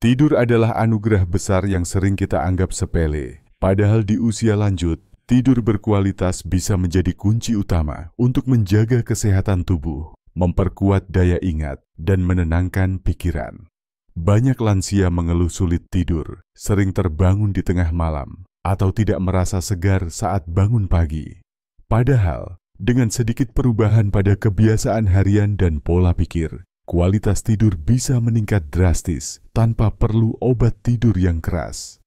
Tidur adalah anugerah besar yang sering kita anggap sepele. Padahal di usia lanjut, tidur berkualitas bisa menjadi kunci utama untuk menjaga kesehatan tubuh, memperkuat daya ingat, dan menenangkan pikiran. Banyak lansia mengeluh sulit tidur, sering terbangun di tengah malam, atau tidak merasa segar saat bangun pagi. Padahal, dengan sedikit perubahan pada kebiasaan harian dan pola pikir, kualitas tidur bisa meningkat drastis tanpa perlu obat tidur yang keras.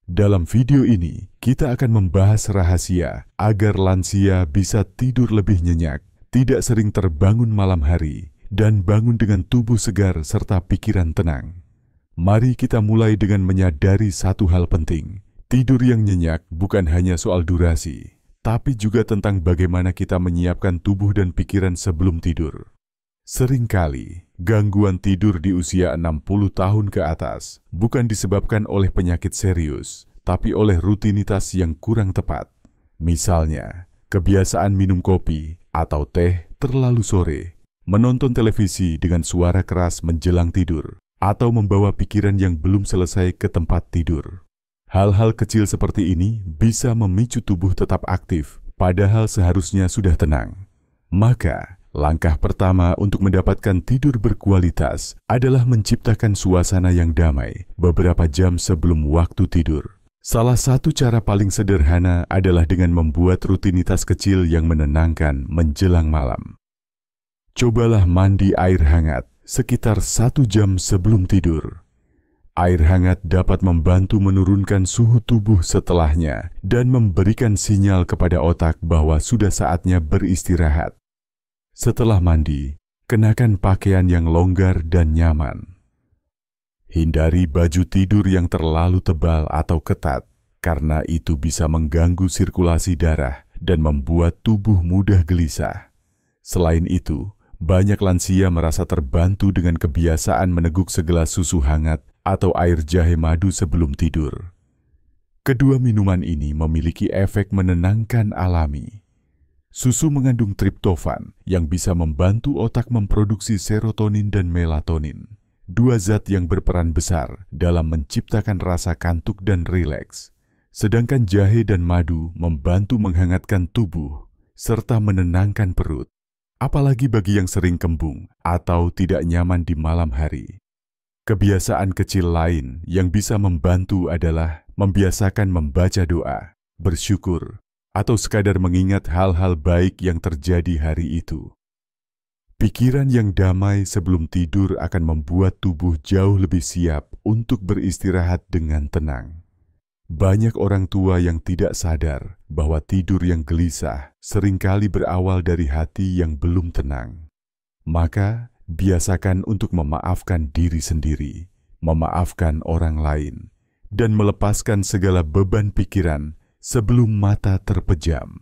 Dalam video ini, kita akan membahas rahasia agar lansia bisa tidur lebih nyenyak, tidak sering terbangun malam hari, dan bangun dengan tubuh segar serta pikiran tenang. Mari kita mulai dengan menyadari satu hal penting. Tidur yang nyenyak bukan hanya soal durasi, tapi juga tentang bagaimana kita menyiapkan tubuh dan pikiran sebelum tidur. Seringkali, gangguan tidur di usia 60 tahun ke atas bukan disebabkan oleh penyakit serius, tapi oleh rutinitas yang kurang tepat. Misalnya, kebiasaan minum kopi atau teh terlalu sore, menonton televisi dengan suara keras menjelang tidur, atau membawa pikiran yang belum selesai ke tempat tidur. Hal-hal kecil seperti ini bisa memicu tubuh tetap aktif, padahal seharusnya sudah tenang. Maka, langkah pertama untuk mendapatkan tidur berkualitas adalah menciptakan suasana yang damai beberapa jam sebelum waktu tidur. Salah satu cara paling sederhana adalah dengan membuat rutinitas kecil yang menenangkan menjelang malam. Cobalah mandi air hangat sekitar 1 jam sebelum tidur. Air hangat dapat membantu menurunkan suhu tubuh setelahnya dan memberikan sinyal kepada otak bahwa sudah saatnya beristirahat. Setelah mandi, kenakan pakaian yang longgar dan nyaman. Hindari baju tidur yang terlalu tebal atau ketat, karena itu bisa mengganggu sirkulasi darah dan membuat tubuh mudah gelisah. Selain itu, banyak lansia merasa terbantu dengan kebiasaan meneguk segelas susu hangat atau air jahe madu sebelum tidur. Kedua minuman ini memiliki efek menenangkan alami. Susu mengandung triptofan yang bisa membantu otak memproduksi serotonin dan melatonin, dua zat yang berperan besar dalam menciptakan rasa kantuk dan rileks. Sedangkan jahe dan madu membantu menghangatkan tubuh serta menenangkan perut, apalagi bagi yang sering kembung atau tidak nyaman di malam hari. Kebiasaan kecil lain yang bisa membantu adalah membiasakan membaca doa, bersyukur, atau sekadar mengingat hal-hal baik yang terjadi hari itu. Pikiran yang damai sebelum tidur akan membuat tubuh jauh lebih siap untuk beristirahat dengan tenang. Banyak orang tua yang tidak sadar bahwa tidur yang gelisah seringkali berawal dari hati yang belum tenang. Maka, biasakan untuk memaafkan diri sendiri, memaafkan orang lain, dan melepaskan segala beban pikiran sebelum mata terpejam.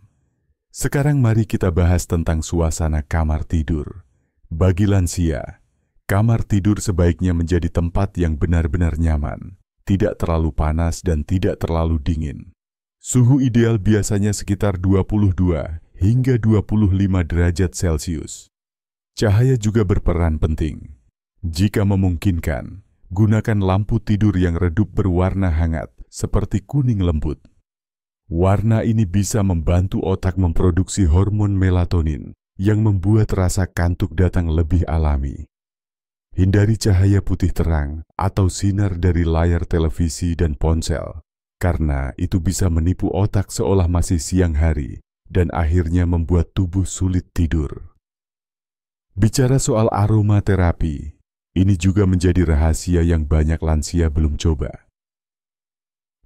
Sekarang mari kita bahas tentang suasana kamar tidur. Bagi lansia, kamar tidur sebaiknya menjadi tempat yang benar-benar nyaman, tidak terlalu panas dan tidak terlalu dingin. Suhu ideal biasanya sekitar 22 hingga 25 derajat Celcius. Cahaya juga berperan penting. Jika memungkinkan, gunakan lampu tidur yang redup berwarna hangat seperti kuning lembut. Warna ini bisa membantu otak memproduksi hormon melatonin yang membuat rasa kantuk datang lebih alami. Hindari cahaya putih terang atau sinar dari layar televisi dan ponsel, karena itu bisa menipu otak seolah masih siang hari dan akhirnya membuat tubuh sulit tidur. Bicara soal aromaterapi, ini juga menjadi rahasia yang banyak lansia belum coba.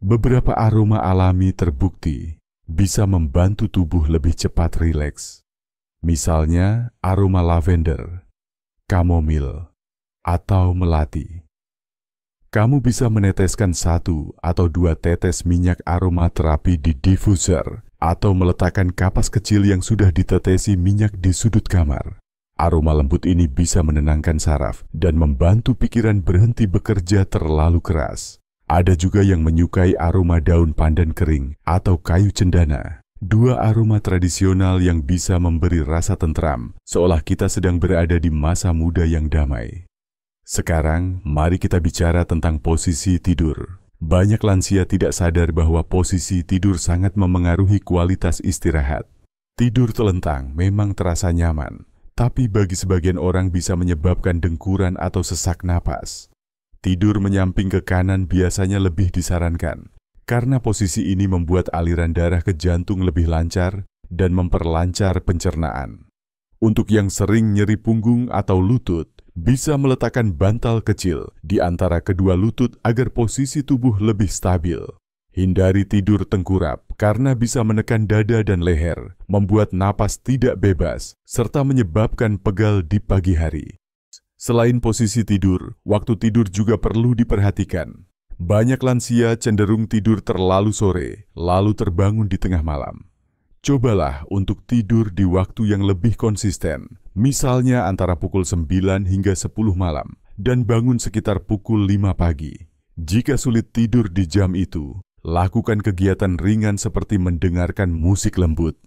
Beberapa aroma alami terbukti bisa membantu tubuh lebih cepat rileks. Misalnya aroma lavender, kamomil, atau melati. Kamu bisa meneteskan 1 atau 2 tetes minyak aromaterapi di diffuser atau meletakkan kapas kecil yang sudah ditetesi minyak di sudut kamar. Aroma lembut ini bisa menenangkan saraf dan membantu pikiran berhenti bekerja terlalu keras. Ada juga yang menyukai aroma daun pandan kering atau kayu cendana. 2 aroma tradisional yang bisa memberi rasa tentram, seolah kita sedang berada di masa muda yang damai. Sekarang, mari kita bicara tentang posisi tidur. Banyak lansia tidak sadar bahwa posisi tidur sangat memengaruhi kualitas istirahat. Tidur telentang memang terasa nyaman, tapi bagi sebagian orang bisa menyebabkan dengkuran atau sesak napas. Tidur menyamping ke kanan biasanya lebih disarankan, karena posisi ini membuat aliran darah ke jantung lebih lancar dan memperlancar pencernaan. Untuk yang sering nyeri punggung atau lutut, bisa meletakkan bantal kecil di antara kedua lutut agar posisi tubuh lebih stabil. Hindari tidur tengkurap karena bisa menekan dada dan leher, membuat napas tidak bebas, serta menyebabkan pegal di pagi hari. Selain posisi tidur, waktu tidur juga perlu diperhatikan. Banyak lansia cenderung tidur terlalu sore, lalu terbangun di tengah malam. Cobalah untuk tidur di waktu yang lebih konsisten, misalnya antara pukul 9 hingga 10 malam, dan bangun sekitar pukul 5 pagi. Jika sulit tidur di jam itu, lakukan kegiatan ringan seperti mendengarkan musik lembut,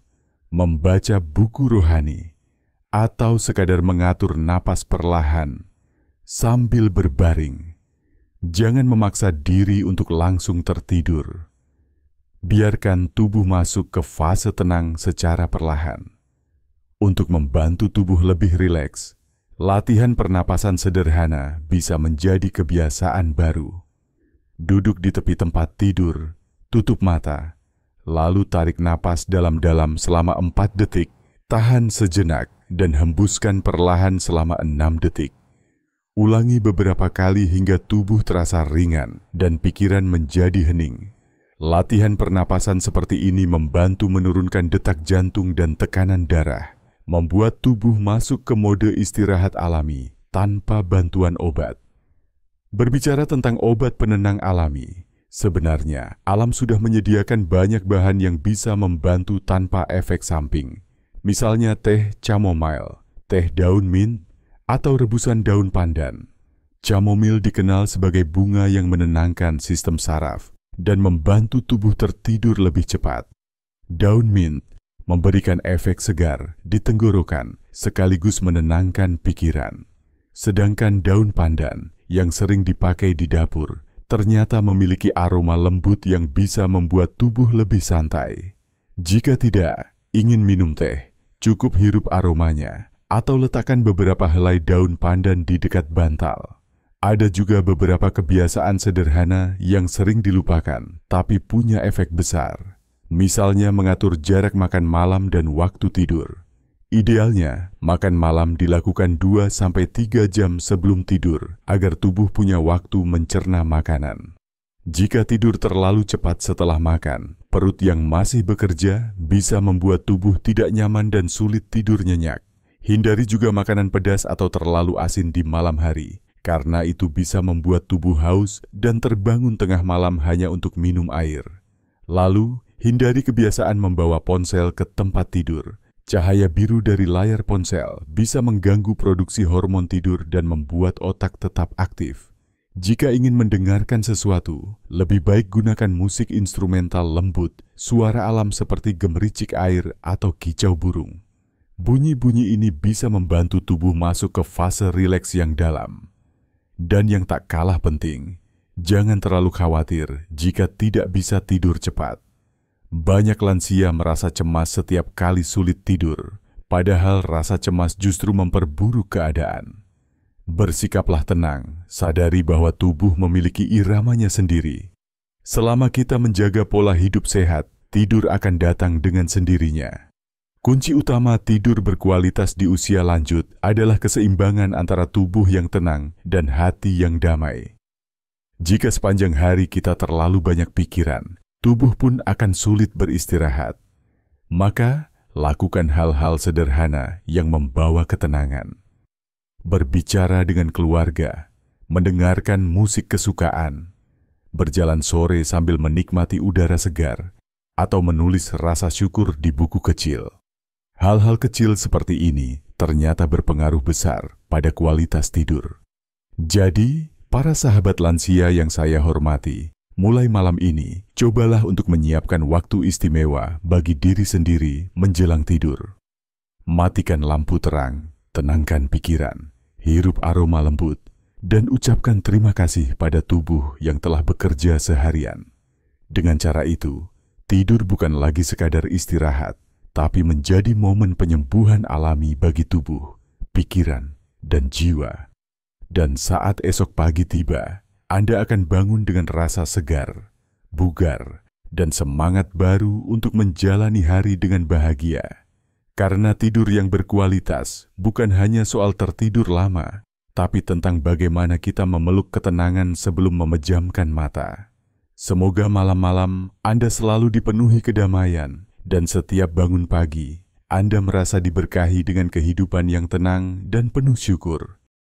membaca buku rohani, atau sekadar mengatur napas perlahan sambil berbaring. Jangan memaksa diri untuk langsung tertidur. Biarkan tubuh masuk ke fase tenang secara perlahan. Untuk membantu tubuh lebih rileks, latihan pernapasan sederhana bisa menjadi kebiasaan baru. Duduk di tepi tempat tidur, tutup mata, lalu tarik napas dalam-dalam selama 4 detik, tahan sejenak, dan hembuskan perlahan selama 6 detik. Ulangi beberapa kali hingga tubuh terasa ringan dan pikiran menjadi hening. Latihan pernapasan seperti ini membantu menurunkan detak jantung dan tekanan darah, membuat tubuh masuk ke mode istirahat alami tanpa bantuan obat. Berbicara tentang obat penenang alami, sebenarnya alam sudah menyediakan banyak bahan yang bisa membantu tanpa efek samping. Misalnya teh chamomile, teh daun mint, atau rebusan daun pandan. Chamomile dikenal sebagai bunga yang menenangkan sistem saraf dan membantu tubuh tertidur lebih cepat. Daun mint memberikan efek segar di tenggorokan sekaligus menenangkan pikiran. Sedangkan daun pandan yang sering dipakai di dapur ternyata memiliki aroma lembut yang bisa membuat tubuh lebih santai. Jika tidak ingin minum teh, cukup hirup aromanya atau letakkan beberapa helai daun pandan di dekat bantal. Ada juga beberapa kebiasaan sederhana yang sering dilupakan, tapi punya efek besar. Misalnya mengatur jarak makan malam dan waktu tidur. Idealnya, makan malam dilakukan 2-3 jam sebelum tidur, agar tubuh punya waktu mencerna makanan. Jika tidur terlalu cepat setelah makan, perut yang masih bekerja bisa membuat tubuh tidak nyaman dan sulit tidur nyenyak. Hindari juga makanan pedas atau terlalu asin di malam hari, karena itu bisa membuat tubuh haus dan terbangun tengah malam hanya untuk minum air. Lalu, hindari kebiasaan membawa ponsel ke tempat tidur. Cahaya biru dari layar ponsel bisa mengganggu produksi hormon tidur dan membuat otak tetap aktif. Jika ingin mendengarkan sesuatu, lebih baik gunakan musik instrumental lembut, suara alam seperti gemericik air atau kicau burung. Bunyi-bunyi ini bisa membantu tubuh masuk ke fase rileks yang dalam. Dan yang tak kalah penting, jangan terlalu khawatir jika tidak bisa tidur cepat. Banyak lansia merasa cemas setiap kali sulit tidur, padahal rasa cemas justru memperburuk keadaan. Bersikaplah tenang, sadari bahwa tubuh memiliki iramanya sendiri. Selama kita menjaga pola hidup sehat, tidur akan datang dengan sendirinya. Kunci utama tidur berkualitas di usia lanjut adalah keseimbangan antara tubuh yang tenang dan hati yang damai. Jika sepanjang hari kita terlalu banyak pikiran, tubuh pun akan sulit beristirahat. Maka, lakukan hal-hal sederhana yang membawa ketenangan. Berbicara dengan keluarga, mendengarkan musik kesukaan, berjalan sore sambil menikmati udara segar, atau menulis rasa syukur di buku kecil. Hal-hal kecil seperti ini ternyata berpengaruh besar pada kualitas tidur. Jadi, para sahabat lansia yang saya hormati, mulai malam ini, cobalah untuk menyiapkan waktu istimewa bagi diri sendiri menjelang tidur. Matikan lampu terang, tenangkan pikiran, hirup aroma lembut, dan ucapkan terima kasih pada tubuh yang telah bekerja seharian. Dengan cara itu, tidur bukan lagi sekadar istirahat, tapi menjadi momen penyembuhan alami bagi tubuh, pikiran, dan jiwa. Dan saat esok pagi tiba, Anda akan bangun dengan rasa segar, bugar, dan semangat baru untuk menjalani hari dengan bahagia. Karena tidur yang berkualitas bukan hanya soal tertidur lama, tapi tentang bagaimana kita memeluk ketenangan sebelum memejamkan mata. Semoga malam-malam Anda selalu dipenuhi kedamaian, dan setiap bangun pagi, Anda merasa diberkahi dengan kehidupan yang tenang dan penuh syukur.